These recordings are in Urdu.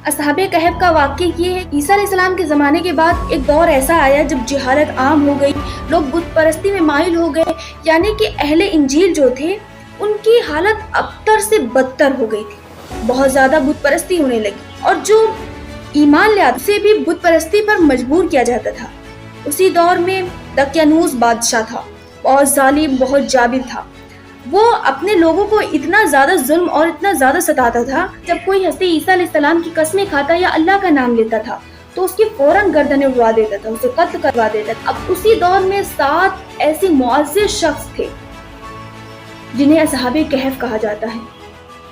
اصحاب کہف کا واقعہ یہ ہے، عیسیٰ علیہ السلام کے زمانے کے بعد ایک دور ایسا آیا جب جہالت عام ہو گئی، لوگ بت پرستی میں مائل ہو گئے، یعنی کہ اہل انجیل جو تھے ان کی حالت ابتر سے بدتر ہو گئی تھی، بہت زیادہ بت پرستی ہونے لگی، اور جو ایمان لے آتے اسے بھی بت پرستی پر مجبور کیا جاتا تھا۔ اسی دور میں دقیانوس بادشاہ تھا، بہت ظالم، بہت جابر تھا۔ وہ اپنے لوگوں کو اتنا زیادہ ظلم اور اتنا زیادہ ستاتا تھا، جب کوئی ہستی عیسیٰ علیہ السلام کی قسمیں کھاتا یا اللہ کا نام لیتا تھا تو اس کی فوراً گردنیں اڑوا دیتا تھا، اسے قتل کروا دیتا تھا۔ اب اسی دور میں 7 ایسے معزز شخص تھے جنہیں اصحاب کہف کہا جاتا ہے۔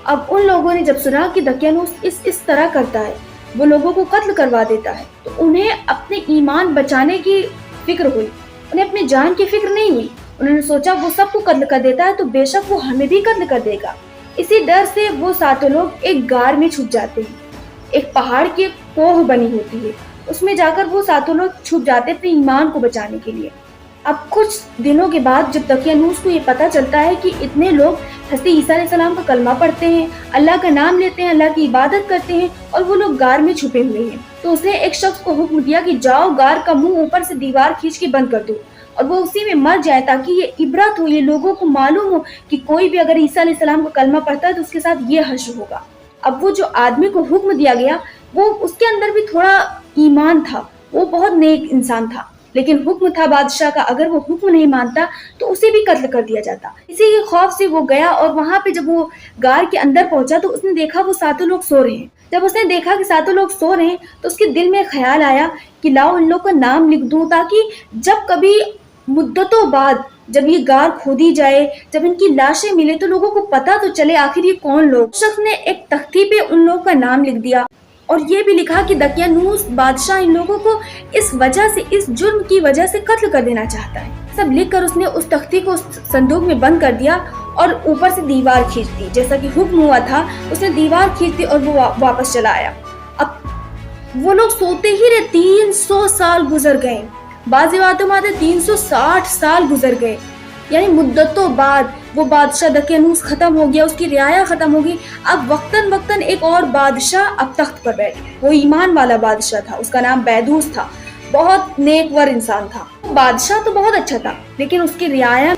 اب ان لوگوں نے جب سنا کہ دقیانوس اس طرح کرتا ہے، وہ لوگوں کو قتل کروا دیتا ہے، تو انہیں اپنے ایمان بچانے کی فکر ہوئی، انہیں اپنی جان کی فکر نہیں ہوئی۔ انہوں نے سوچا وہ سب کو قتل کر دیتا ہے تو بے شک وہ ہمیں بھی قتل کر دے گا۔ اسی ڈر سے وہ 7 لوگ ایک غار میں چھپ جاتے ہیں۔ ایک پہاڑ کی کوہ بنی ہوتی ہے، اس میں جا کر وہ 7 لوگ چھپ جاتے اپنے ایمان کو بچانے کے لیے۔ اب کچھ دنوں کے بعد جب دقیانوس کو یہ پتہ چلتا ہے کہ اتنے لوگ حضرت عیسیٰ علیہ السلام کا کلمہ پڑھتے ہیں، اللہ کا نام لیتے ہیں، اللہ کی عبادت کرتے ہیں، اور وہ لوگ غار میں چھپے ہوئے ہیں، تو اس نے ایک شخص کو حکم دیا کہ جاؤ غار کا منہ اوپر سے دیوار کھینچ کے بند کر دو اور وہ اسی میں مر جائے، تاکہ یہ عبرت ہو، یہ لوگوں کو معلوم ہو کہ کوئی بھی اگر عیسیٰ علیہ السلام کا کلمہ پڑھتا ہے تو اس کے ساتھ یہ حشر ہوگا۔ اب وہ جو آدمی کو حکم دیا گیا، وہ اس کے اندر بھی تھوڑا ایمان تھا، وہ بہت نیک انسان تھا، لیکن حکم تھا بادشاہ کا، اگر وہ حکم نہیں مانتا تو اسے بھی قتل کر دیا جاتا۔ اسی کے خوف سے وہ گیا، اور وہاں پہ جب وہ غار کے اندر پہنچا تو اس نے دیکھا وہ 7 لوگ سو رہے ہیں۔ جب اس نے دیکھا کہ 7 لوگ سو رہے ہیں تو اس کے دل میں خیال آیا کہ لاؤ ان لوگ کا نام لکھ دوں، تاکہ جب کبھی مدتوں بعد جب یہ غار کھودی جائے، جب ان کی لاشیں ملے تو لوگوں کو پتہ تو چلے آخر یہ کون لوگ۔ شخص نے ایک تختی پہ ان لوگوں کا نام لکھ دیا اور یہ بھی لکھا کہ دقیانوس بادشاہ ان لوگوں کو اس وجہ سے، اس جرم کی وجہ سے قتل کر دینا چاہتا ہے۔ سب لکھ کر اس نے اس تختی کو صندوق میں بند کر دیا اور اوپر سے دیوار کھینچ دی، جیسا کہ حکم ہوا تھا اس نے دیوار کھینچ دی اور وہ واپس چلا آیا۔ اب وہ لوگ سوتے ہی رہے، 300 سال گزر گئے، بعض روایتوں میں آتے 360 سال گزر گئے، یعنی مدتوں بعد وہ بادشاہ دقیانوس ختم ہو گیا، اس کی رعایا ختم ہو گئی۔ اب وقتاً وقتاً ایک اور بادشاہ اب تخت پر بیٹھ گیا، وہ ایمان والا بادشاہ تھا، اس کا نام بیدوس تھا، بہت نیکور انسان تھا۔ بادشاہ تو بہت اچھا تھا، لیکن اس کی رعایا